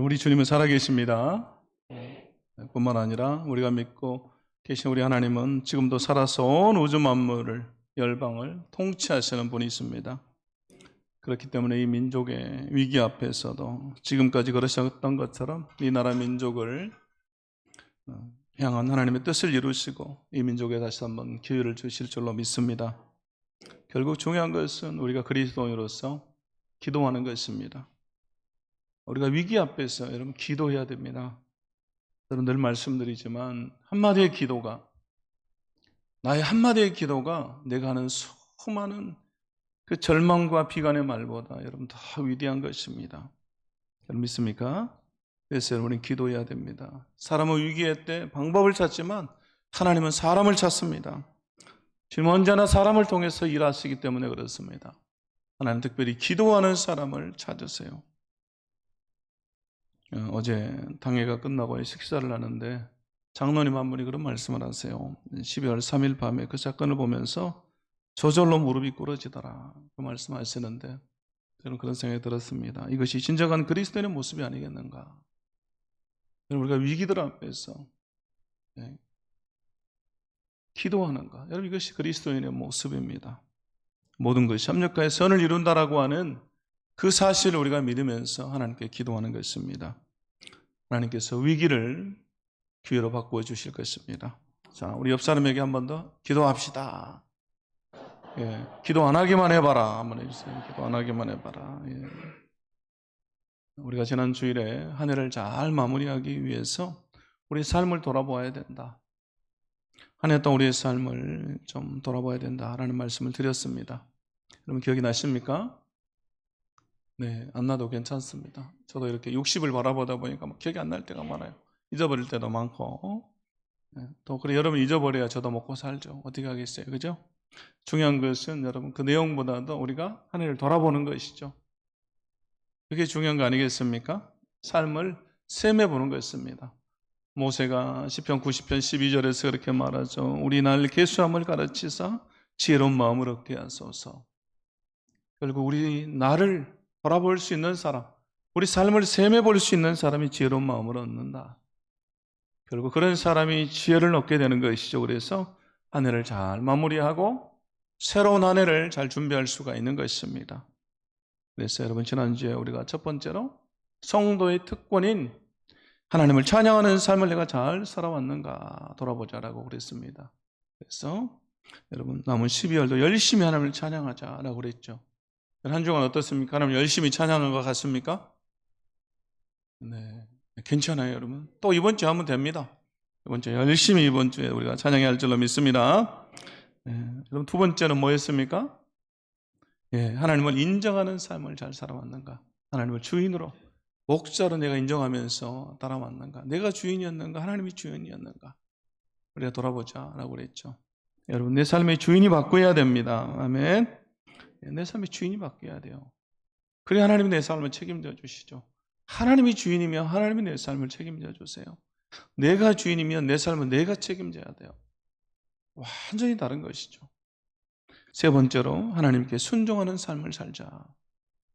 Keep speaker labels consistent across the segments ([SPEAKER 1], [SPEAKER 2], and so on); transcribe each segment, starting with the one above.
[SPEAKER 1] 우리 주님은 살아계십니다. 뿐만 아니라 우리가 믿고 계신 우리 하나님은 지금도 살아서 온 우주 만물을, 열방을 통치하시는 분이 있습니다. 그렇기 때문에 이 민족의 위기 앞에서도 지금까지 걸으셨던 것처럼 이 나라 민족을 향한 하나님의 뜻을 이루시고 이 민족에 다시 한번 기회를 주실 줄로 믿습니다. 결국 중요한 것은 우리가 그리스도인으로서 기도하는 것입니다. 우리가 위기 앞에서 여러분 기도해야 됩니다. 저는 늘 말씀드리지만 한마디의 기도가, 나의 한마디의 기도가 내가 하는 수많은 그 절망과 비관의 말보다 여러분 더 위대한 것입니다. 여러분 믿습니까? 그래서 여러분이 기도해야 됩니다. 사람은 위기의 때 방법을 찾지만 하나님은 사람을 찾습니다. 지금 언제나 사람을 통해서 일하시기 때문에 그렇습니다. 하나님 특별히 기도하는 사람을 찾으세요. 어제 당회가 끝나고 식사를 하는데 장로님 한 분이 그런 말씀을 하세요. 12월 3일 밤에 그 사건을 보면서 저절로 무릎이 꿇어지더라, 그 말씀하시는데 저는 그런 생각이 들었습니다. 이것이 진정한 그리스도인의 모습이 아니겠는가. 우리가 위기들 앞에서 기도하는가, 여러분 이것이 그리스도인의 모습입니다. 모든 것이 협력하여 선을 이룬다라고 하는 그 사실을 우리가 믿으면서 하나님께 기도하는 것입니다. 하나님께서 위기를 기회로 바꾸어 주실 것입니다. 자, 우리 옆 사람에게 한 번 더 기도합시다. 기도 안 하기만 해봐라. 한번 해주세요. 기도 안 하기만 해봐라. 우리가 지난 주일에 한 해를 잘 마무리하기 위해서 우리 삶을 돌아보아야 된다. 한 해 동안 우리의 삶을 좀 돌아봐야 된다라는 말씀을 드렸습니다. 여러분 기억이 나십니까? 네, 안 나도 괜찮습니다. 저도 이렇게 60을 바라보다 보니까 기억이 안 날 때가 많아요. 잊어버릴 때도 많고, 또 그래 여러분 잊어버려야 저도 먹고 살죠. 어떻게 하겠어요, 그죠? 중요한 것은 여러분 그 내용보다도 우리가 한 해를 돌아보는 것이죠. 그게 중요한 거 아니겠습니까? 삶을 셈해 보는 것입니다. 모세가 시편 90편 12절에서 그렇게 말하죠. 우리 날 계수함을 가르치사 지혜로운 마음을 얻게 하소서. 결국 우리 나를 돌아볼 수 있는 사람, 우리 삶을 셈해 볼 수 있는 사람이 지혜로운 마음을 얻는다. 결국 그런 사람이 지혜를 얻게 되는 것이죠. 그래서 한 해를 잘 마무리하고 새로운 한 해를 잘 준비할 수가 있는 것입니다. 그래서 여러분 지난주에 우리가 첫 번째로 성도의 특권인 하나님을 찬양하는 삶을 내가 잘 살아왔는가 돌아보자라고 그랬습니다. 그래서 여러분 남은 12월도 열심히 하나님을 찬양하자라고 그랬죠. 한 주간 어떻습니까? 하나님 열심히 찬양한 것 같습니까? 네, 괜찮아요 여러분. 또 이번 주에 하면 됩니다. 이번 주에 열심히 이번 주에 우리가 찬양해야 할 줄로 믿습니다. 여러분 두 번째는 뭐였습니까? 하나님을 인정하는 삶을 잘 살아왔는가, 하나님을 주인으로 목자로 내가 인정하면서 따라왔는가, 내가 주인이었는가, 하나님이 주인이었는가, 우리가 돌아보자라고 그랬죠. 여러분 내 삶의 주인이 바뀌어야 됩니다. 아멘. 내 삶의 주인이 바뀌어야 돼요. 그래야 하나님이 내 삶을 책임져 주시죠. 하나님이 주인이면 하나님이 내 삶을 책임져 주세요. 내가 주인이면 내 삶은 내가 책임져야 돼요. 완전히 다른 것이죠. 세 번째로 하나님께 순종하는 삶을 살자.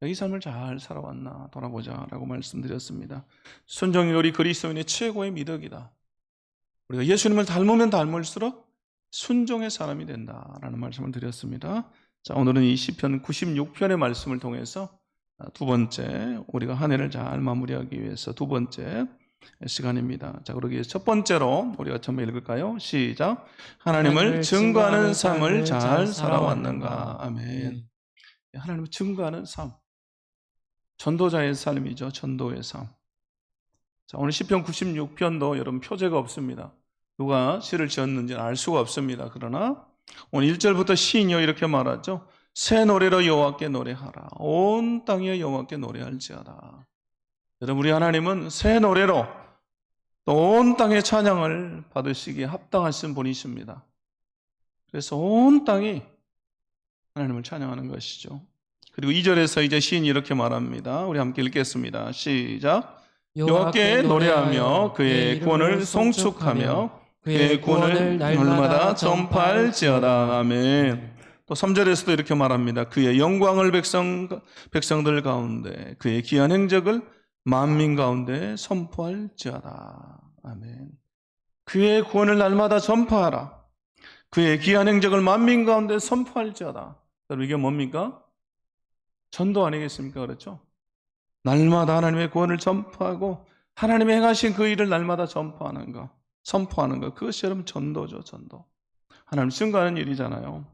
[SPEAKER 1] 이 삶을 잘 살아왔나 돌아보자라고 말씀드렸습니다. 순종이 우리 그리스도인의 최고의 미덕이다. 우리가 예수님을 닮으면 닮을수록 순종의 사람이 된다라는 말씀을 드렸습니다. 자, 오늘은 이 시편 96편의 말씀을 통해서 두 번째, 우리가 한 해를 잘 마무리하기 위해서 두 번째 시간입니다. 자, 그러기 위해서 첫 번째로 우리가 처음에 읽을까요? 시작. 하나님을 증거하는 삶을 잘 살아왔는가. 아멘. 하나님을 증거하는 삶, 전도자의 삶이죠. 전도의 삶. 자, 오늘 시편 96편도 여러분 표제가 없습니다. 누가 시를 지었는지는 알 수가 없습니다. 그러나 오늘 1절부터 시인이요 이렇게 말하죠. 새 노래로 여호와께 노래하라. 온 땅에 여호와께 노래할지어다. 여러분 우리 하나님은 새 노래로 또 온 땅의 찬양을 받으시기에 합당하신 분이십니다. 그래서 온 땅이 하나님을 찬양하는 것이죠. 그리고 2절에서 이제 시인이 이렇게 말합니다. 우리 함께 읽겠습니다. 시작. 여호와께 노래하며 그의 구원을 송축하며 그의 구원을 날마다 전파할지어다. 아멘. 또 3절에서도 이렇게 말합니다. 그의 영광을 백성들 가운데 그의 귀한 행적을 만민 가운데 선포할지어다. 아멘. 그의 구원을 날마다 전파하라. 그의 귀한 행적을 만민 가운데 선포할지어다. 여러분, 이게 뭡니까? 전도 아니겠습니까? 그렇죠? 날마다 하나님의 구원을 전파하고 하나님의 행하신 그 일을 날마다 전파하는 것, 선포하는 것, 그것이 여러분 전도죠. 전도. 하나님 증거하는 일이잖아요.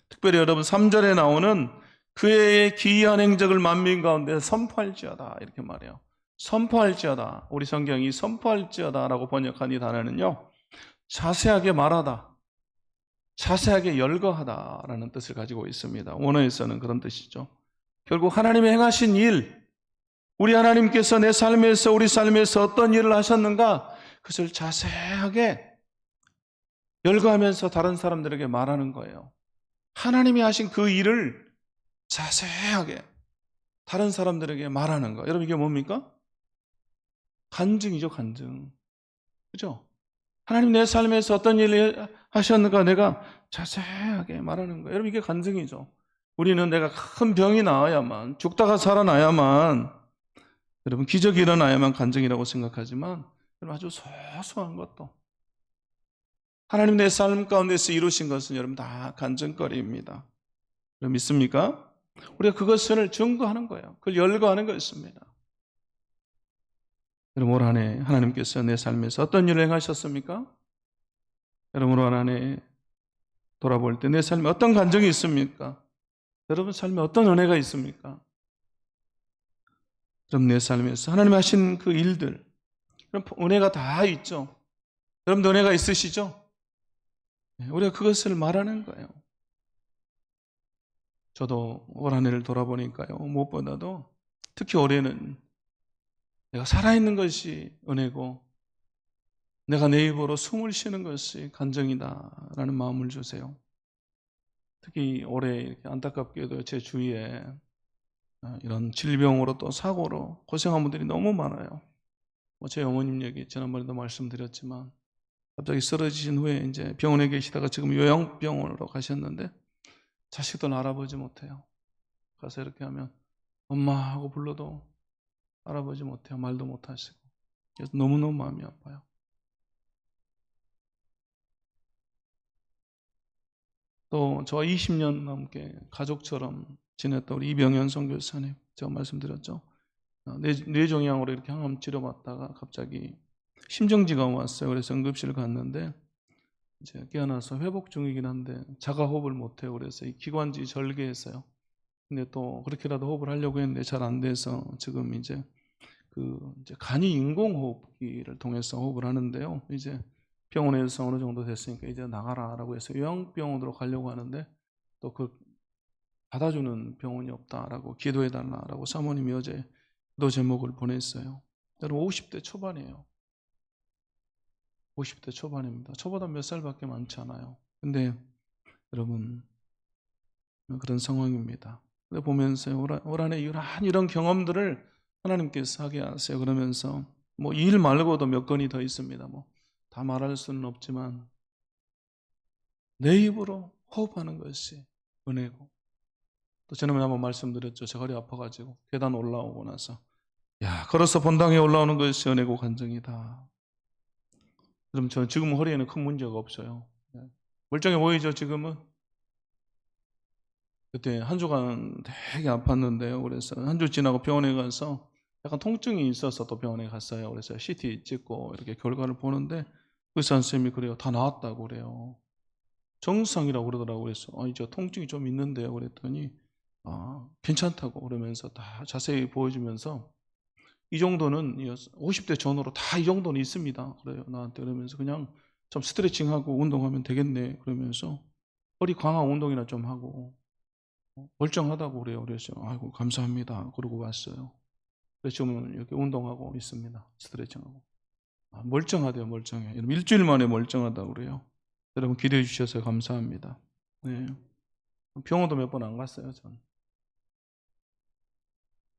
[SPEAKER 1] 특별히 여러분 3절에 나오는 그의 기이한 행적을 만민 가운데 선포할지어다, 이렇게 말해요. 선포할지어다. 우리 성경이 선포할지어다라고 번역한 이 단어는요, 자세하게 말하다, 자세하게 열거하다라는 뜻을 가지고 있습니다. 원어에서는 그런 뜻이죠. 결국 하나님의 행하신 일, 우리 하나님께서 내 삶에서, 우리 삶에서 어떤 일을 하셨는가, 그것을 자세하게 열거하면서 다른 사람들에게 말하는 거예요. 하나님이 하신 그 일을 자세하게 다른 사람들에게 말하는 거. 여러분, 이게 뭡니까? 간증이죠, 간증. 그죠? 하나님 내 삶에서 어떤 일을 하셨는가 내가 자세하게 말하는 거예요. 여러분, 이게 간증이죠. 우리는 내가 큰 병이 나아야만, 죽다가 살아나야만, 여러분 기적이 일어나야만 간증이라고 생각하지만, 여러분 아주 소소한 것도 하나님 내 삶 가운데서 이루신 것은 여러분 다 간증거리입니다. 여러분 믿습니까? 우리가 그것을 증거하는 거예요. 그걸 열거하는 것입니다. 여러분 올 한 해 하나님께서 내 삶에서 어떤 일을 행하셨습니까? 여러분 올 한 해 돌아볼 때 내 삶에 어떤 간증이 있습니까? 여러분 삶에 어떤 은혜가 있습니까? 여러분 내 삶에서 하나님 하신 그 일들, 은혜가 다 있죠. 여러분도 은혜가 있으시죠? 우리가 그것을 말하는 거예요. 저도 올 한 해를 돌아보니까요, 무엇보다도 특히 올해는 내가 살아있는 것이 은혜고 내가 내 입으로 숨을 쉬는 것이 간증이다라는 마음을 주세요. 특히 올해 이렇게 안타깝게도 제 주위에 이런 질병으로 또 사고로 고생한 분들이 너무 많아요. 제 어머님 얘기 지난번에도 말씀드렸지만 갑자기 쓰러지신 후에 이제 병원에 계시다가 지금 요양병원으로 가셨는데 자식들 알아보지 못해요. 가서 이렇게 하면 엄마 하고 불러도 알아보지 못해요. 말도 못하시고. 그래서 너무너무 마음이 아파요. 또 저와 20년 넘게 가족처럼 지냈던 우리 이병현 선교사님, 제가 말씀드렸죠. 뇌종양으로 이렇게 항암 치료받다가 갑자기 심정지가 왔어요. 그래서 응급실 갔는데 이제 깨어나서 회복 중이긴 한데 자가 호흡을 못해요. 그래서 이 기관지 절개했어요. 근데 또 그렇게라도 호흡을 하려고 했는데 잘 안 돼서 지금 이제 이제 간이 인공호흡기를 통해서 호흡을 하는데요. 이제 병원에서 어느 정도 됐으니까 이제 나가라라고 해서 요양병원으로 가려고 하는데 또 받아주는 병원이 없다라고 기도해달라라고 사모님이 어제 기도 제목을 보냈어요. 여러분 50대 초반이에요. 50대 초반입니다. 저보다 몇 살밖에 많지 않아요. 근데 여러분 그런 상황입니다. 근데 보면서 올 한 해 이런 경험들을 하나님께서 하게 하세요. 그러면서 뭐 이 일 말고도 몇 건이 더 있습니다. 뭐 다 말할 수는 없지만 내 입으로 호흡하는 것이 은혜고, 또 지난번에 한번 말씀드렸죠. 제 허리 아파가지고 계단 올라오고 나서 걸어서 본당에 올라오는 것이 은혜고 간증이다. 그럼 저 지금 허리에는 큰 문제가 없어요. 멀쩡해 보이죠 지금은? 그때 한 주간 되게 아팠는데요. 그래서 한 주 지나고 병원에 가서 약간 통증이 있어서 또 병원에 갔어요. 그래서 CT 찍고 이렇게 결과를 보는데 의사 선생님이 그래요. 다 나았다고 그래요. 정상이라고 그러더라고요. 그래서 이제 통증이 좀 있는데요. 그랬더니 괜찮다고 그러면서 다 자세히 보여주면서 이 정도는 50대 전후로 다 이 정도는 있습니다. 그래요. 나한테 그러면서 그냥 좀 스트레칭하고 운동하면 되겠네. 그러면서 허리 강화 운동이나 좀 하고 멀쩡하다고 그래요. 그래서 아이고 감사합니다. 그러고 왔어요. 그래서 지금은 이렇게 운동하고 있습니다. 스트레칭하고. 멀쩡하대요. 멀쩡해. 여러분 일주일 만에 멀쩡하다고 그래요. 여러분 기대해 주셔서 감사합니다. 네. 병원도 몇 번 안 갔어요. 전.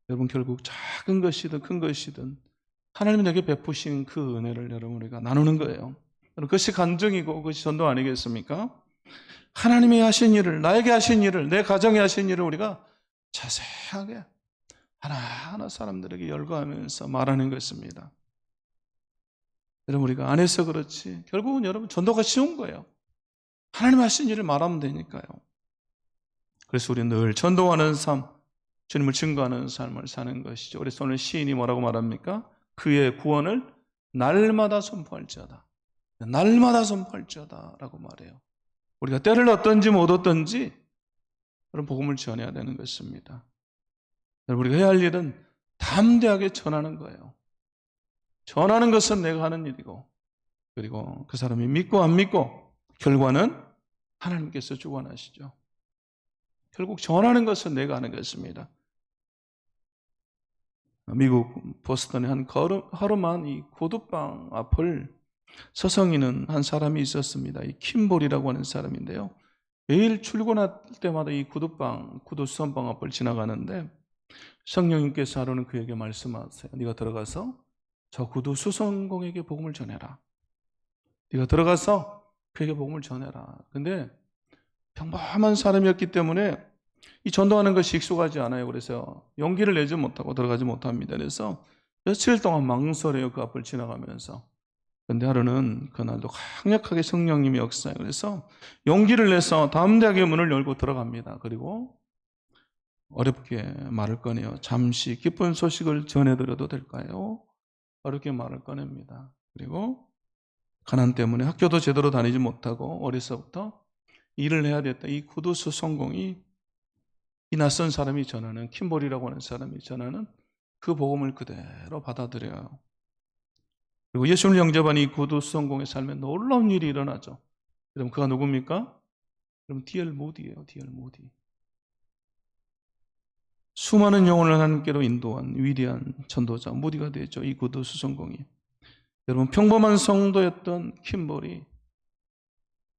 [SPEAKER 1] 여러분 결국 작은 것이든 큰 것이든 하나님이 내게 베푸신 그 은혜를 여러분 우리가 나누는 거예요. 그것이 간증이고 그것이 전도 아니겠습니까? 하나님이 하신 일을, 나에게 하신 일을, 내 가정에 하신 일을 우리가 자세하게 하나하나 사람들에게 열거하면서 말하는 것입니다. 여러분, 우리가 안 해서 그렇지 결국은 여러분 전도가 쉬운 거예요. 하나님 하신 일을 말하면 되니까요. 그래서 우리는 늘 전도하는 삶, 주님을 증거하는 삶을 사는 것이죠. 그래서 오늘 시인이 뭐라고 말합니까? 그의 구원을 날마다 선포할지어다. 날마다 선포할지어다 라고 말해요. 우리가 때를 얻든지 못 얻든지 그런 복음을 전해야 되는 것입니다. 우리가 해야 할 일은 담대하게 전하는 거예요. 전하는 것은 내가 하는 일이고, 그리고 그 사람이 믿고 안 믿고 결과는 하나님께서 주관하시죠. 결국 전하는 것은 내가 하는 것입니다. 미국 보스턴의 한 하루만 이 구두방 앞을 서성이는 한 사람이 있었습니다. 이 킴볼이라고 하는 사람인데요. 매일 출근할 때마다 이 구두 수선방 앞을 지나가는데 성령님께서 하루는 그에게 말씀하세요. 네가 들어가서 저 구두 수선공에게 복음을 전해라. 네가 들어가서 그에게 복음을 전해라. 근데 평범한 사람이었기 때문에 이 전도하는 것이 익숙하지 않아요. 그래서 용기를 내지 못하고 들어가지 못합니다. 그래서 며칠 동안 망설여요. 그 앞을 지나가면서. 그런데 하루는 그날도 강력하게 성령님이 역사해요. 그래서 용기를 내서 담대하게 문을 열고 들어갑니다. 그리고 어렵게 말을 꺼내요. 잠시 기쁜 소식을 전해드려도 될까요? 어렵게 말을 꺼냅니다. 그리고 가난 때문에 학교도 제대로 다니지 못하고 어려서부터 일을 해야 됐다. 이 구두수 성공이 이 낯선 사람이 전하는, 킴볼이라고 하는 사람이 전하는 그 복음을 그대로 받아들여요. 그리고 예수를 영접한 이 구두수 성공의 삶에 놀라운 일이 일어나죠. 그럼 그가 누굽니까? 그럼 D.L. 모디예요. D.L. 모디. 수많은 영혼을 하나님께로 인도한 위대한 전도자 모디가 되죠. 이 구두수 성공이. 여러분, 평범한 성도였던 킴볼이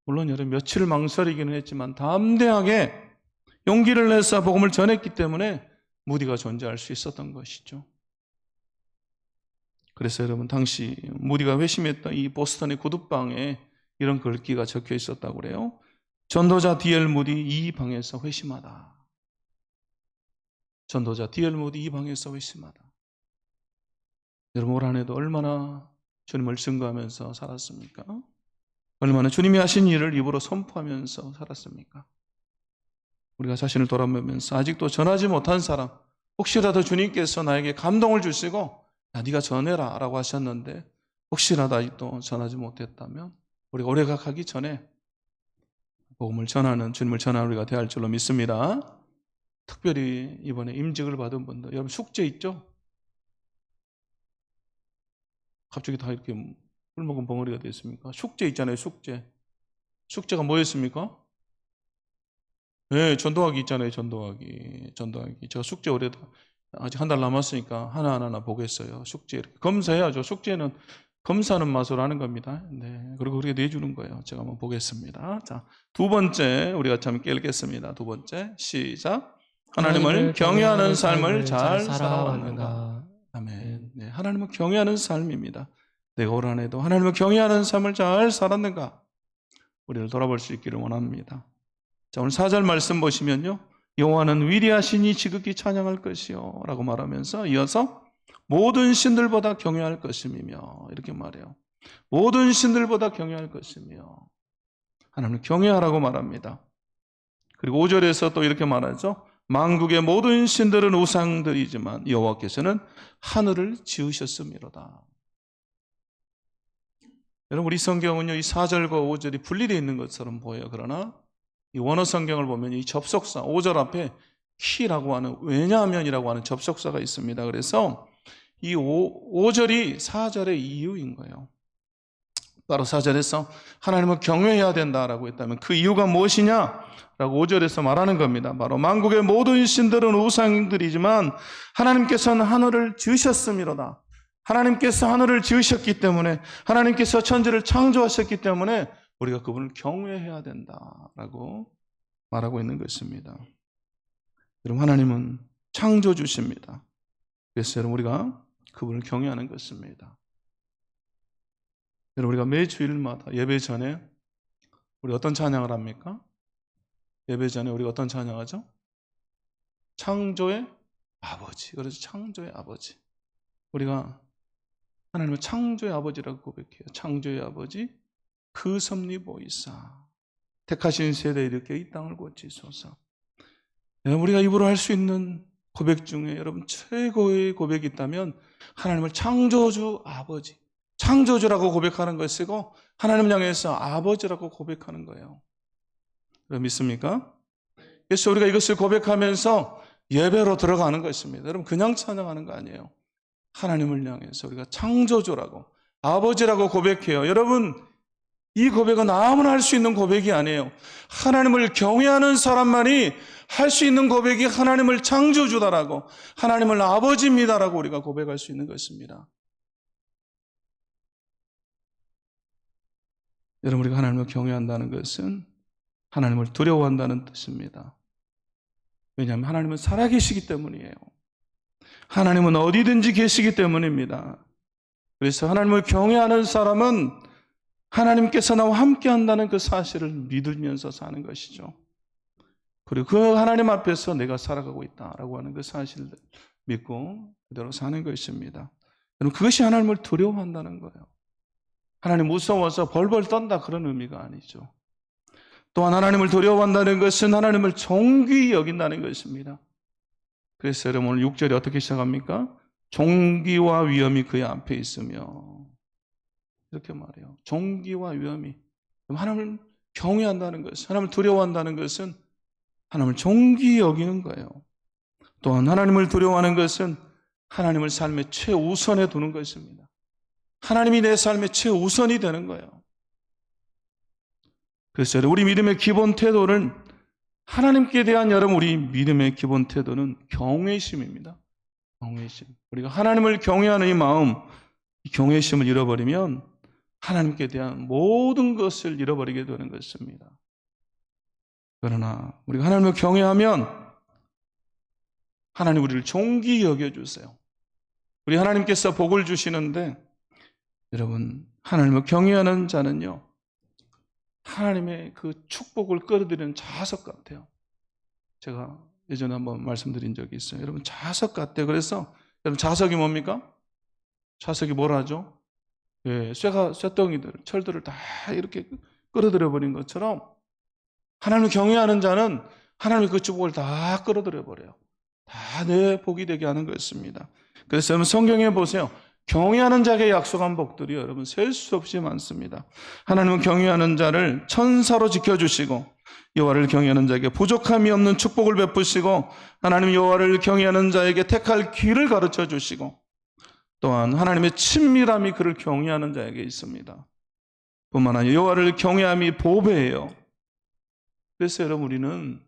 [SPEAKER 1] 물론 여러분 며칠 망설이기는 했지만 담대하게 용기를 내서 복음을 전했기 때문에 무디가 존재할 수 있었던 것이죠. 그래서 여러분, 당시 무디가 회심했던 이 보스턴의 구두방에 이런 글귀가 적혀 있었다고 그래요. 전도자 D.L. 무디 이 방에서 회심하다. 전도자 D.L. 무디 이 방에서 회심하다. 여러분, 올 한 해도 얼마나 주님을 증거하면서 살았습니까? 얼마나 주님이 하신 일을 입으로 선포하면서 살았습니까? 우리가 자신을 돌아보면서 아직도 전하지 못한 사람, 혹시라도 주님께서 나에게 감동을 주시고 야, 네가 전해라 라고 하셨는데 혹시라도 아직도 전하지 못했다면 우리가 올해가 가기 전에 복음을 전하는, 주님을 전하는 우리가 되어야 할 줄로 믿습니다. 특별히 이번에 임직을 받은 분들, 여러분 숙제 있죠? 갑자기 다 이렇게 물 먹은 벙어리가 됐습니까? 숙제 있잖아요. 숙제가 뭐였습니까? 네, 전도하기 있잖아요. 전도하기. 제가 숙제 올해도 아직 한 달 남았으니까 하나하나 보겠어요. 숙제 이렇게 검사해야죠. 숙제는 검사하는 맛으로 하는 겁니다. 네, 그리고 그렇게 내주는 거예요. 제가 한번 보겠습니다. 자, 두 번째 우리가 함께 읽겠습니다. 두 번째 시작. 하나님을 경외하는 삶을 잘 살아왔는가? 아멘. 네, 하나님을 경외하는 삶입니다. 내가 올 한 해도 하나님을 경외하는 삶을 잘 살았는가? 우리를 돌아볼 수 있기를 원합니다. 자, 오늘 4절 말씀 보시면요. 여호와는 위대하시니 지극히 찬양할 것이요 라고 말하면서 이어서 모든 신들보다 경외할 것이며 이렇게 말해요. 모든 신들보다 경외할 것이며 하나님을 경외하라고 말합니다. 그리고 5절에서 또 이렇게 말하죠. 만국의 모든 신들은 우상들이지만 여호와께서는 하늘을 지으셨음이로다. 여러분, 우리 성경은요, 이 4절과 5절이 분리되어 있는 것처럼 보여요. 그러나 이 원어 성경을 보면 이 접속사 5절 앞에 키라고 하는, 왜냐하면이라고 하는 접속사가 있습니다. 그래서 이 5절이 4절의 이유인 거예요. 바로 4절에서 하나님을 경외해야 된다라고 했다면 그 이유가 무엇이냐라고 5절에서 말하는 겁니다. 바로 만국의 모든 신들은 우상들이지만 하나님께서는 하늘을 지으셨음이로다. 하나님께서 하늘을 지으셨기 때문에, 하나님께서 천지를 창조하셨기 때문에 우리가 그분을 경외해야 된다라고 말하고 있는 것입니다. 여러분, 하나님은 창조주십니다. 그래서 여러분, 우리가 그분을 경외하는 것입니다. 여러분, 우리가 매 주일마다 예배 전에 우리 어떤 찬양을 합니까? 예배 전에 우리가 어떤 찬양하죠? 창조의 아버지. 그래서 창조의 아버지. 우리가 하나님을 창조의 아버지라고 고백해요. 창조의 아버지, 그 섭리 보이사 택하신 세대에 이렇게 이 땅을 고치소서. 우리가 입으로 할 수 있는 고백 중에 여러분 최고의 고백이 있다면 하나님을 창조주 아버지, 창조주라고 고백하는 것이고 하나님을 향해서 아버지라고 고백하는 거예요. 믿습니까? 그래서 우리가 이것을 고백하면서 예배로 들어가는 것입니다. 여러분 그냥 찬양하는 거 아니에요. 하나님을 향해서 우리가 창조주라고 아버지라고 고백해요. 여러분 이 고백은 아무나 할 수 있는 고백이 아니에요. 하나님을 경외하는 사람만이 할 수 있는 고백이 하나님을 창조주다라고, 하나님을 아버지입니다라고 우리가 고백할 수 있는 것입니다. 여러분 우리가 하나님을 경외한다는 것은 하나님을 두려워한다는 뜻입니다. 왜냐하면 하나님은 살아계시기 때문이에요. 하나님은 어디든지 계시기 때문입니다. 그래서 하나님을 경외하는 사람은 하나님께서 나와 함께 한다는 그 사실을 믿으면서 사는 것이죠. 그리고 그 하나님 앞에서 내가 살아가고 있다라고 하는 그 사실을 믿고 그대로 사는 것입니다. 여러분 그것이 하나님을 두려워한다는 거예요. 하나님 무서워서 벌벌 떤다 그런 의미가 아니죠. 또한 하나님을 두려워한다는 것은 하나님을 존귀히 여긴다는 것입니다. 그래서 여러분 오늘 6절이 어떻게 시작합니까? 존귀와 위엄이 그의 앞에 있으며, 이렇게 말해요. 존귀와 위엄이. 하나님을 경외한다는 것, 하나님을 두려워한다는 것은 하나님을 존귀히 여기는 거예요. 또한 하나님을 두려워하는 것은 하나님을 삶의 최우선에 두는 것입니다. 하나님이 내 삶의 최우선이 되는 거예요. 그래서 우리 믿음의 기본 태도는, 하나님께 대한 여러분 우리 믿음의 기본 태도는 경외심입니다. 경외심. 우리가 하나님을 경외하는 이 마음, 이 경외심을 잃어버리면 하나님께 대한 모든 것을 잃어버리게 되는 것입니다. 그러나 우리가 하나님을 경외하면 하나님 우리를 존귀히 여겨주세요. 우리 하나님께서 복을 주시는데, 여러분 하나님을 경외하는 자는요 하나님의 그 축복을 끌어들이는 자석 같아요. 제가 예전에 한번 말씀드린 적이 있어요. 여러분 자석 같아요. 그래서 여러분 자석이 뭡니까? 자석이 뭐라 하죠? 예, 쇠덩이들, 철들을 다 이렇게 끌어들여 버린 것처럼 하나님을 경외하는 자는 하나님의 그 축복을 다 끌어들여 버려요. 다 내 복이 되게 하는 것입니다. 그래서 여러분 성경에 보세요. 경외하는 자에게 약속한 복들이 여러분 셀 수 없이 많습니다. 하나님은 경외하는 자를 천사로 지켜주시고 여호와를 경외하는 자에게 부족함이 없는 축복을 베푸시고, 하나님 여호와를 경외하는 자에게 택할 길을 가르쳐 주시고, 또한 하나님의 친밀함이 그를 경외하는 자에게 있습니다. 뿐만 아니라 여호와를 경외함이 보배예요. 그래서 여러분 우리는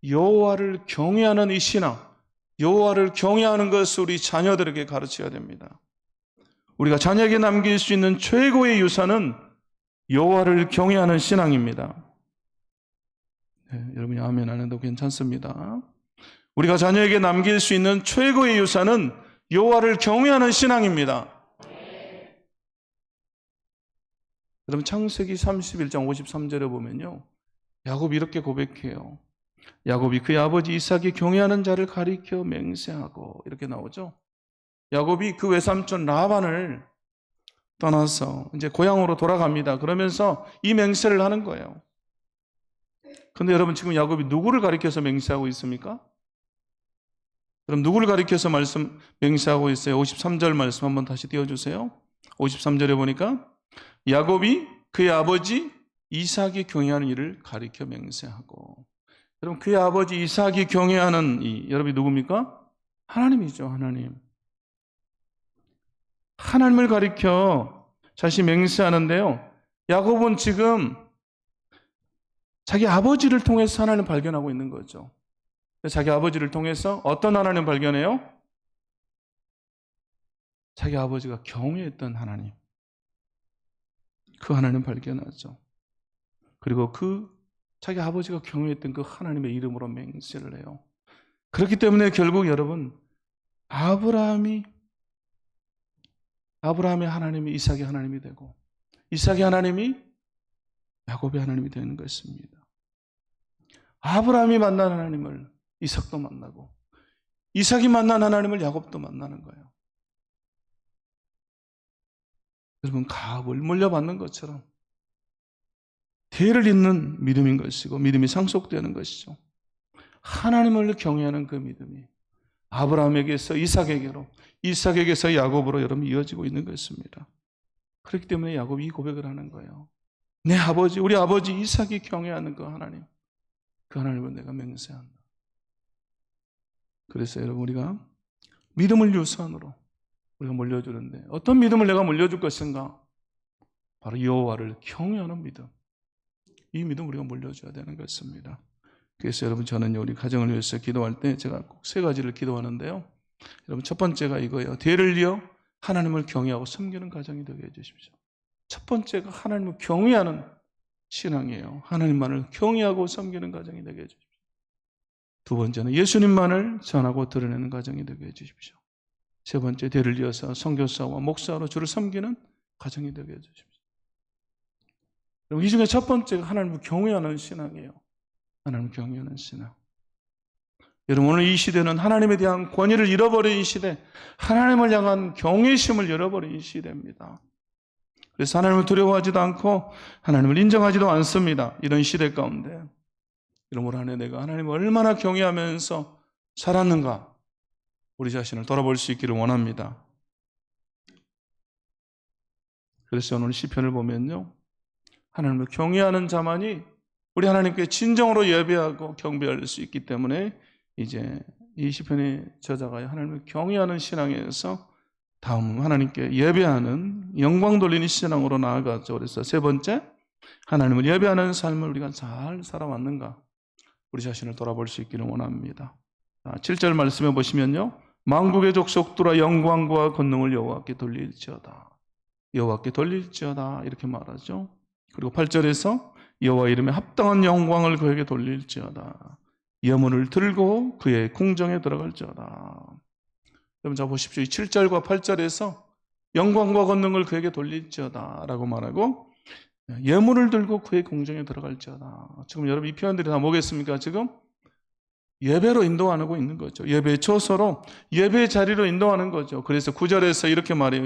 [SPEAKER 1] 여호와를 경외하는 이 신앙, 여호와를 경외하는 것을 우리 자녀들에게 가르쳐야 됩니다. 우리가 자녀에게 남길 수 있는 최고의 유산은 여호와를 경외하는 신앙입니다. 네, 여러분이 아멘 안 해도 괜찮습니다. 우리가 자녀에게 남길 수 있는 최고의 유산은 여호와를 경외하는 신앙입니다. 여러분 창세기 31장 53절에 보면요, 야곱이 이렇게 고백해요. 야곱이 그의 아버지 이삭이 경외하는 자를 가리켜 맹세하고, 이렇게 나오죠. 야곱이 그 외삼촌 라반을 떠나서 이제 고향으로 돌아갑니다. 그러면서 이 맹세를 하는 거예요. 그런데 여러분 지금 야곱이 누구를 가리켜서 맹세하고 있습니까? 그럼 누구를 가리켜서 맹세하고 있어요? 53절 말씀 한번 다시 띄워주세요. 53절에 보니까 야곱이 그의 아버지 이삭이 경외하는 이를 가리켜 맹세하고, 여러분 그의 아버지 이삭이 경외하는 이, 여러분이 누굽니까? 하나님이죠. 하나님을 가리켜 자신이 맹세하는데요, 야곱은 지금 자기 아버지를 통해서 하나님을 발견하고 있는 거죠. 자기 아버지를 통해서 어떤 하나님을 발견해요? 자기 아버지가 경외했던 하나님, 그 하나님을 발견하죠. 그리고 자기 아버지가 경외했던 그 하나님의 이름으로 맹세를 해요. 그렇기 때문에 결국 여러분 아브라함의 하나님이 이삭의 하나님이 되고, 이삭의 하나님이 야곱의 하나님이 되는 것입니다. 아브라함이 만난 하나님을 이삭도 만나고, 이삭이 만난 하나님을 야곱도 만나는 거예요. 여러분, 가업을 물려받는 것처럼 대를 잇는 믿음인 것이고 믿음이 상속되는 것이죠. 하나님을 경외하는 그 믿음이 아브라함에게서 이삭에게로, 이삭에게서 야곱으로 여러분 이어지고 있는 것입니다. 그렇기 때문에 야곱이 이 고백을 하는 거예요. 내 아버지, 우리 아버지 이삭이 경외하는 그 하나님, 그 하나님을 내가 맹세한다. 그래서 여러분, 우리가 믿음을 유산으로 우리가 물려주는데 어떤 믿음을 내가 물려줄 것인가? 바로 여호와를 경외하는 믿음. 이 믿음 우리가 물려줘야 되는 것입니다. 그래서 여러분, 저는 우리 가정을 위해서 기도할 때 제가 꼭 세 가지를 기도하는데요. 여러분, 첫 번째가 이거예요. 대를 이어 하나님을 경외하고 섬기는 가정이 되게 해주십시오. 첫 번째가 하나님을 경외하는 신앙이에요. 하나님만을 경외하고 섬기는 가정이 되게 해주십시오. 두 번째는 예수님만을 전하고 드러내는 가정이 되게 해주십시오. 세 번째, 대를 이어서 선교사와 목사로 주를 섬기는 가정이 되게 해주십시오. 이 중에 첫 번째가 하나님을 경외하는 신앙이에요. 하나님을 경외하는 신앙. 여러분, 오늘 이 시대는 하나님에 대한 권위를 잃어버린 이 시대, 하나님을 향한 경외심을 잃어버린 이 시대입니다. 그래서 하나님을 두려워하지도 않고 하나님을 인정하지도 않습니다. 이런 시대 가운데 여러분, 올 한 해 내가 하나님을 얼마나 경외하면서 살았는가, 우리 자신을 돌아볼 수 있기를 원합니다. 그래서 오늘 시편을 보면요, 하나님을 경외하는 자만이 우리 하나님께 진정으로 예배하고 경배할 수 있기 때문에 이제 이 시편의 저자가 하나님을 경외하는 신앙에서 다음 하나님께 예배하는 영광 돌리는 신앙으로 나아가죠. 그래서 세 번째, 하나님을 예배하는 삶을 우리가 잘 살아왔는가, 우리 자신을 돌아볼 수 있기를 원합니다. 7절 말씀해 보시면요, 만국의 족속들아 영광과 권능을 여호와께 돌릴지어다. 여호와께 돌릴지어다, 이렇게 말하죠. 그리고 8절에서 여호와 이름에 합당한 영광을 그에게 돌릴지어다. 예물을 들고 그의 궁정에 들어갈지어다. 여러분, 자 보십시오. 이 7절과 8절에서 영광과 권능을 그에게 돌릴지어다 라고 말하고, 예물을 들고 그의 궁정에 들어갈지어다. 지금 여러분, 이 표현들이 다 뭐겠습니까? 지금 예배로 인도하고 있는 거죠. 예배의 초소로, 예배의 자리로 인도하는 거죠. 그래서 9절에서 이렇게 말해요.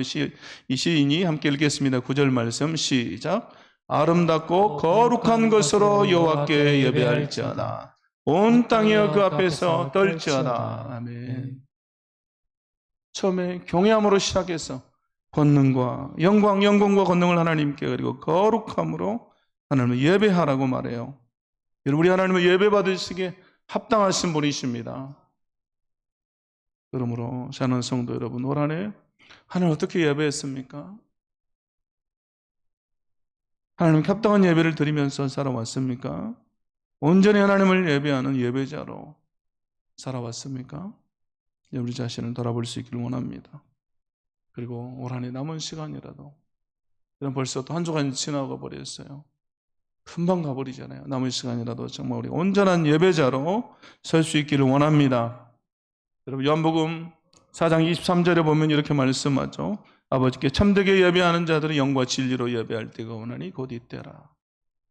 [SPEAKER 1] 이 시인이 함께 읽겠습니다. 9절 말씀 시작. 아름답고 거룩한 것으로 여호와께 예배할지어다. 온 땅이여 그 앞에서 떨지어다. 아멘. 처음에 경외함으로 시작해서 권능과 영광과 권능을 하나님께, 그리고 거룩함으로 하나님을 예배하라고 말해요. 여러분, 우리 하나님을 예배 받으시기에 합당하신 분이십니다. 그러므로 사는 성도 여러분, 올 한 해 하나님 어떻게 예배했습니까? 하나님께 합당한 예배를 드리면서 살아왔습니까? 온전히 하나님을 예배하는 예배자로 살아왔습니까? 우리 자신을 돌아볼 수 있기를 원합니다. 그리고 올 한 해 남은 시간이라도, 벌써 또 한 주간이 지나가 버렸어요. 금방 가버리잖아요. 남은 시간이라도 정말 우리 온전한 예배자로 설 수 있기를 원합니다. 여러분, 요한복음 4장 23절에 보면 이렇게 말씀하죠. 아버지께 참되게 예배하는 자들은 영과 진리로 예배할 때가 오나니 곧 이때라.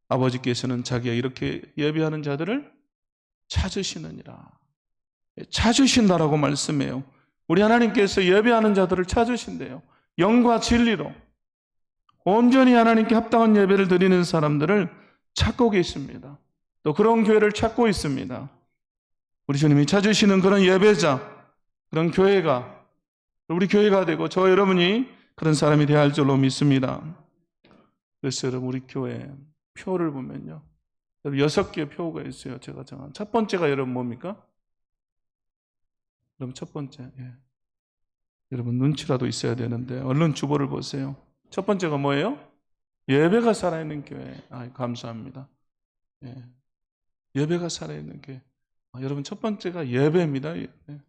[SPEAKER 1] 아버지께서는 자기가 이렇게 예배하는 자들을 찾으시느니라. 찾으신다라고 말씀해요. 우리 하나님께서 예배하는 자들을 찾으신대요. 영과 진리로 온전히 하나님께 합당한 예배를 드리는 사람들을 찾고 계십니다. 또 그런 교회를 찾고 있습니다. 우리 주님이 찾으시는 그런 예배자, 그런 교회가 우리 교회가 되고 저 여러분이 그런 사람이 되어야 할 줄로 믿습니다. 그래서 여러분, 우리 교회 표를 보면요, 6개의 표가 있어요. 제가 정한 첫 번째가 여러분 뭡니까? 여러분, 첫 번째, 여러분 눈치라도 있어야 되는데 얼른 주보를 보세요. 첫 번째가 뭐예요? 예배가 살아있는 교회. 감사합니다. 예배가 살아있는 교회. 여러분, 첫 번째가 예배입니다. 예배.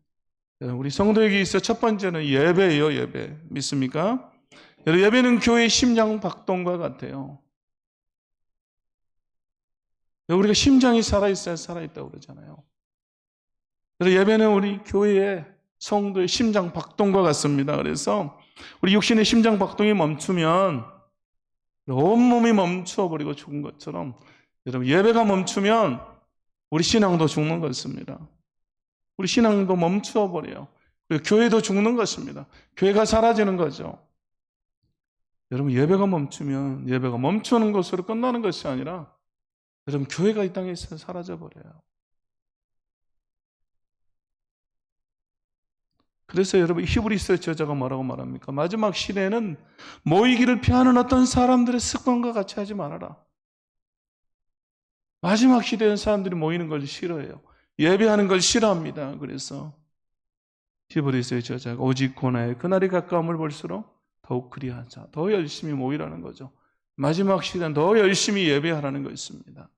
[SPEAKER 1] 우리 성도에게 있어 첫 번째는 예배예요. 예배. 믿습니까? 여러분, 예배는 교회의 심장 박동과 같아요. 우리가 심장이 살아있어야 살아있다고 그러잖아요. 그래서 예배는 우리 교회의 성도의 심장 박동과 같습니다. 그래서 우리 육신의 심장 박동이 멈추면 온몸이 멈춰버리고 죽은 것처럼, 여러분, 예배가 멈추면 우리 신앙도 죽는 것입니다. 우리 신앙도 멈추어 버려요. 그리고 교회도 죽는 것입니다. 교회가 사라지는 거죠. 여러분, 예배가 멈추면 예배가 멈추는 것으로 끝나는 것이 아니라 여러분, 교회가 이 땅에서 사라져 버려요. 그래서 여러분, 히브리서 저자가 뭐라고 말합니까? 마지막 시대에는 모이기를 피하는 어떤 사람들의 습관과 같이 하지 말아라. 마지막 시대엔 사람들이 모이는 걸 싫어해요. 예배하는 걸 싫어합니다. 그래서 히브리서의 저자가 오직 고난의 그날이 가까움을 볼수록 더욱 그리하자. 더 열심히 모이라는 거죠. 마지막 시대는 더 열심히 예배하라는 것입니다.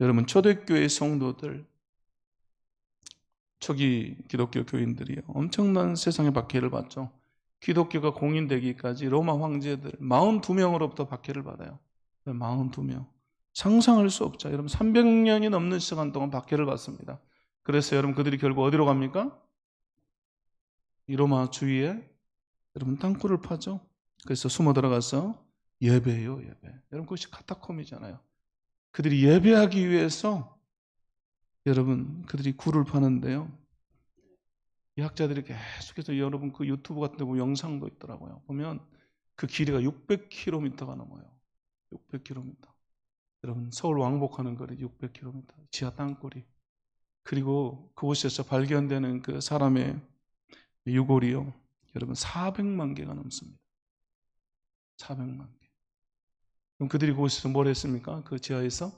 [SPEAKER 1] 여러분, 초대교회 성도들, 초기 기독교 교인들이요, 엄청난 세상의 박해를 받죠. 기독교가 공인되기까지 로마 황제들 42명으로부터 박해를 받아요. 42명. 상상할 수 없죠. 여러분, 300년이 넘는 시간 동안 박해를 받습니다. 그래서 여러분, 그들이 결국 어디로 갑니까? 이 로마 주위에 여러분 땅굴을 파죠. 그래서 숨어 들어가서 예배예요, 예배. 여러분, 그것이 카타콤이잖아요. 그들이 예배하기 위해서 여러분, 그들이 굴을 파는데요. 이 학자들이 계속해서 여러분 그 유튜브 같은 데 보면 영상도 있더라고요. 보면 그 길이가 600km가 넘어요. 600km. 여러분, 서울 왕복하는 거리 600km. 지하 땅굴이. 그리고 그곳에서 발견되는 그 사람의 유골이요, 여러분 400만 개가 넘습니다. 400만 개. 그럼 그들이 그곳에서 뭘 했습니까? 그 지하에서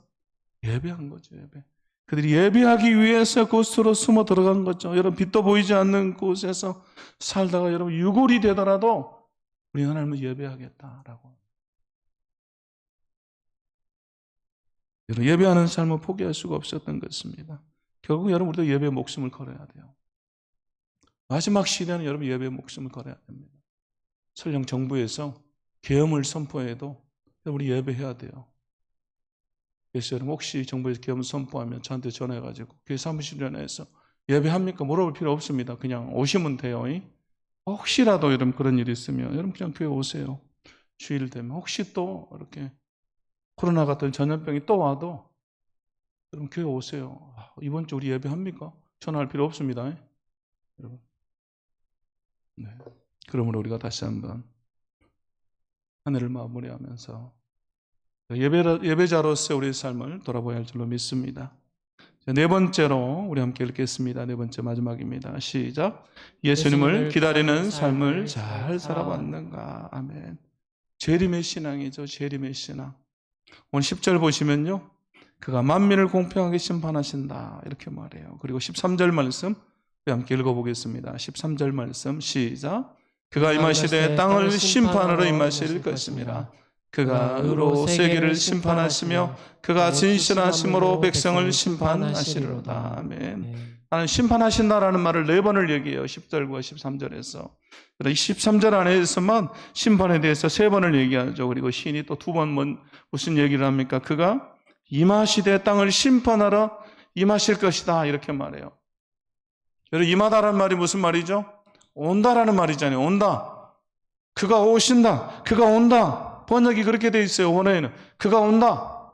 [SPEAKER 1] 예배한 거죠, 예배. 그들이 예배하기 위해서 그곳으로 숨어 들어간 거죠. 여러분, 빛도 보이지 않는 곳에서 살다가 여러분 유골이 되더라도 우리 하나님을 예배하겠다라고. 여러분, 예배하는 삶을 포기할 수가 없었던 것입니다. 결국 여러분, 우리도 예배에 목숨을 걸어야 돼요. 마지막 시대는 여러분 예배에 목숨을 걸어야 됩니다. 설령 정부에서 계엄을 선포해도 우리 예배해야 돼요. 그래서 여러분, 혹시 정부에서 계엄을 선포하면 저한테 전화해가지고 교회 사무실에서 예배합니까? 물어볼 필요 없습니다. 그냥 오시면 돼요. 혹시라도 여러분 그런 일이 있으면 여러분 그냥 교회 오세요. 주일 되면 혹시 또 이렇게 코로나 같은 전염병이 또 와도 여러분 교회 오세요. 이번 주 우리 예배합니까? 전화할 필요 없습니다. 여러분. 네. 그러므로 우리가 다시 한번 한 해를 마무리하면서 예배자로서 우리의 삶을 돌아봐야 할 줄로 믿습니다. 네 번째로 우리 함께 읽겠습니다. 네 번째 마지막입니다. 시작. 예수님을 기다리는 삶을 잘 살아왔는가. 아멘. 재림의 신앙이죠. 재림의 신앙. 오늘 10절 보시면요, 그가 만민을 공평하게 심판하신다 이렇게 말해요. 그리고 13절 말씀 우리 함께 읽어보겠습니다. 13절 말씀 시작. 그가 임하시되 땅을 심판하러 임하실 것입니다. 그가 의로 세계를 심판하시며 그가 진실하심으로 백성을 심판하시리로다. 아멘. 하나님 심판하신다라는 말을 4번을 얘기해요. 10절과 13절에서. 그래서 13절 안에서만 심판에 대해서 3번을 얘기하죠. 그리고 시인이 또 2번 무슨 얘기를 합니까? 그가 임하시되 땅을 심판하러 임하실 것이다 이렇게 말해요. 여러분, 임하다라는 말이 무슨 말이죠? 온다라는 말이잖아요. 온다. 그가 오신다. 그가 온다. 번역이 그렇게 돼 있어요. 원어에는 그가 온다.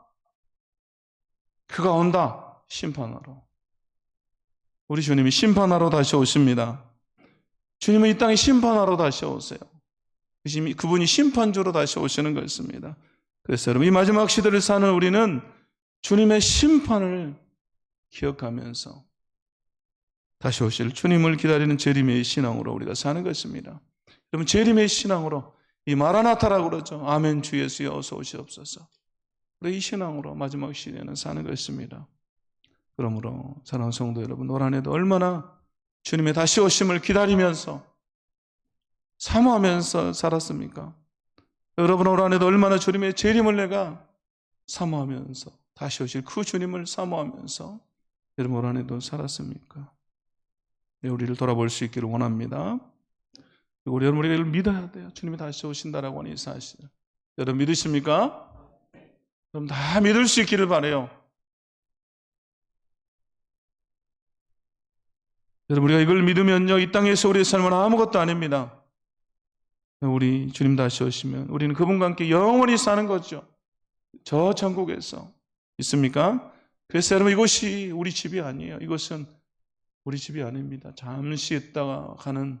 [SPEAKER 1] 그가 온다. 심판하러. 우리 주님이 심판하러 다시 오십니다. 주님은 이 땅에 심판하러 다시 오세요. 그분이 심판주로 다시 오시는 것입니다. 그래서 여러분, 이 마지막 시대를 사는 우리는 주님의 심판을 기억하면서 다시 오실 주님을 기다리는 재림의 신앙으로 우리가 사는 것입니다. 여러분, 재림의 신앙으로 이 마라나타라고 그러죠. 아멘 주 예수여 어서 오시옵소서. 우리 이 신앙으로 마지막 시대는 사는 것입니다. 그러므로 사랑하는 성도 여러분, 올 한 해도 얼마나 주님의 다시 오심을 기다리면서 사모하면서 살았습니까? 여러분, 올 한 해도 얼마나 주님의 재림을 내가 사모하면서 다시 오실 그 주님을 사모하면서 여러분 올 한 해도 살았습니까? 우리를 돌아볼 수 있기를 원합니다. 우리 여러분, 우리가 이걸 믿어야 돼요. 주님이 다시 오신다라고 하는 이 사실. 여러분 믿으십니까? 여러분 다 믿을 수 있기를 바라요. 여러분, 우리가 이걸 믿으면요, 이 땅에서 우리의 삶은 아무것도 아닙니다. 우리 주님 다시 오시면 우리는 그분과 함께 영원히 사는 거죠. 저 천국에서. 있습니까? 그래서 여러분, 이곳이 우리 집이 아니에요. 이곳은 우리 집이 아닙니다. 잠시 있다가 가는,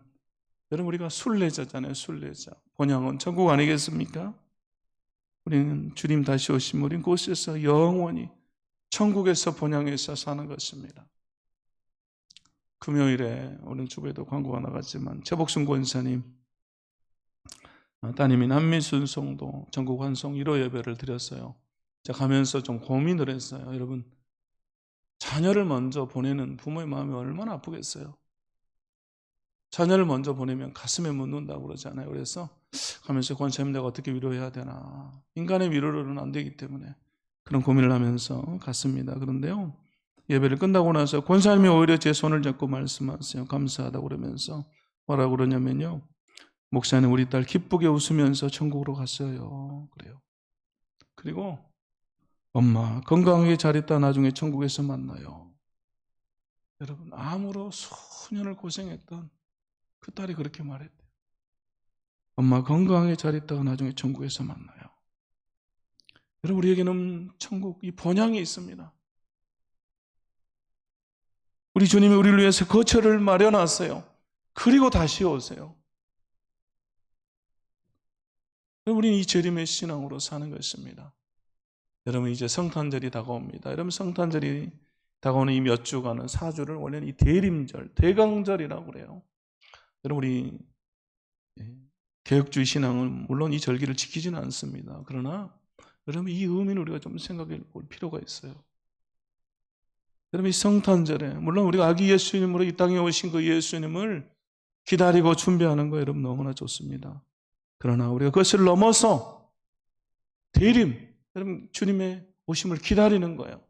[SPEAKER 1] 여러분 우리가 순례자잖아요. 순례자. 본향은 천국 아니겠습니까? 우리는 주님 다시 오시면 우린 그곳에서 영원히 천국에서 본향에서 사는 것입니다. 금요일에 오늘 주부에도 광고가 나갔지만 최복순 권사님 따님이 남미순송도 전국 환송 1호 예배를 드렸어요. 제가 가면서 좀 고민을 했어요. 여러분, 자녀를 먼저 보내는 부모의 마음이 얼마나 아프겠어요. 자녀를 먼저 보내면 가슴에 묻는다고 그러잖아요. 그래서 가면서 권사님 내가 어떻게 위로해야 되나. 인간의 위로로는 안 되기 때문에 그런 고민을 하면서 갔습니다. 그런데요, 예배를 끝나고 나서 권사님이 오히려 제 손을 잡고 말씀하세요. 감사하다고 그러면서 뭐라고 그러냐면요, 목사님 우리 딸 기쁘게 웃으면서 천국으로 갔어요. 그래요. 그리고 엄마 건강하게 잘 있다 나중에 천국에서 만나요. 여러분, 암으로 수년을 고생했던 그 딸이 그렇게 말했대요. 엄마 건강하게 잘 있다가 나중에 천국에서 만나요. 여러분, 우리에게는 천국, 이 본향이 있습니다. 우리 주님이 우리를 위해서 거처를 마련하세요. 그리고 다시 오세요. 우리는 이 재림의 신앙으로 사는 것입니다. 여러분, 이제 성탄절이 다가옵니다. 여러분, 성탄절이 다가오는 이 몇 주간은 4주를 원래는 이 대림절, 대강절이라고 그래요. 여러분, 우리 개혁주의 신앙은 물론 이 절기를 지키지는 않습니다. 그러나 여러분, 이 의미는 우리가 좀 생각해 볼 필요가 있어요. 여러분, 이 성탄절에 물론 우리가 아기 예수님으로 이 땅에 오신 그 예수님을 기다리고 준비하는 거 여러분 너무나 좋습니다. 그러나 우리가 그것을 넘어서 대림, 여러분 주님의 오심을 기다리는 거예요.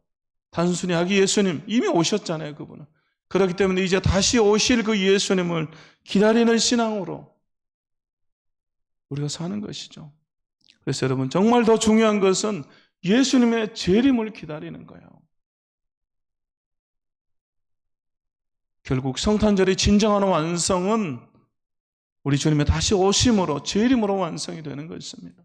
[SPEAKER 1] 단순히 아기 예수님 이미 오셨잖아요. 그분은. 그렇기 때문에 이제 다시 오실 그 예수님을 기다리는 신앙으로 우리가 사는 것이죠. 그래서 여러분, 정말 더 중요한 것은 예수님의 재림을 기다리는 거예요. 결국 성탄절의 진정한 완성은 우리 주님의 다시 오심으로, 재림으로 완성이 되는 것입니다.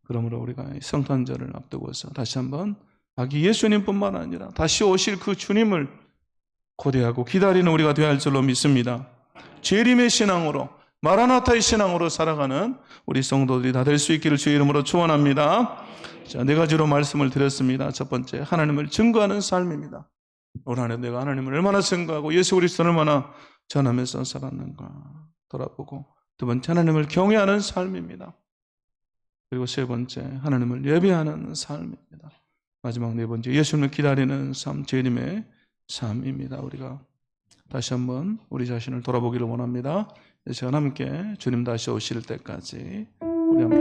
[SPEAKER 1] 그러므로 우리가 성탄절을 앞두고서 다시 한번 아기 예수님뿐만 아니라 다시 오실 그 주님을 고대하고 기다리는 우리가 되어야 할 줄로 믿습니다. 재림의 신앙으로, 마라나타의 신앙으로 살아가는 우리 성도들이 다 될 수 있기를 주의 이름으로 축원합니다. 자, 4가지로 말씀을 드렸습니다. 첫 번째, 하나님을 증거하는 삶입니다. 올 한 해 내가 하나님을 얼마나 증거하고 예수 그리스도를 얼마나 전하면서 살았는가 돌아보고, 두 번째, 하나님을 경외하는 삶입니다. 그리고 세 번째, 하나님을 예배하는 삶입니다. 마지막 네 번째, 예수님을 기다리는 삶, 재림의 삶입니다. 우리가 다시 한번 우리 자신을 돌아보기를 원합니다. 이 시간 함께 주님 다시 오실 때까지 우리 함께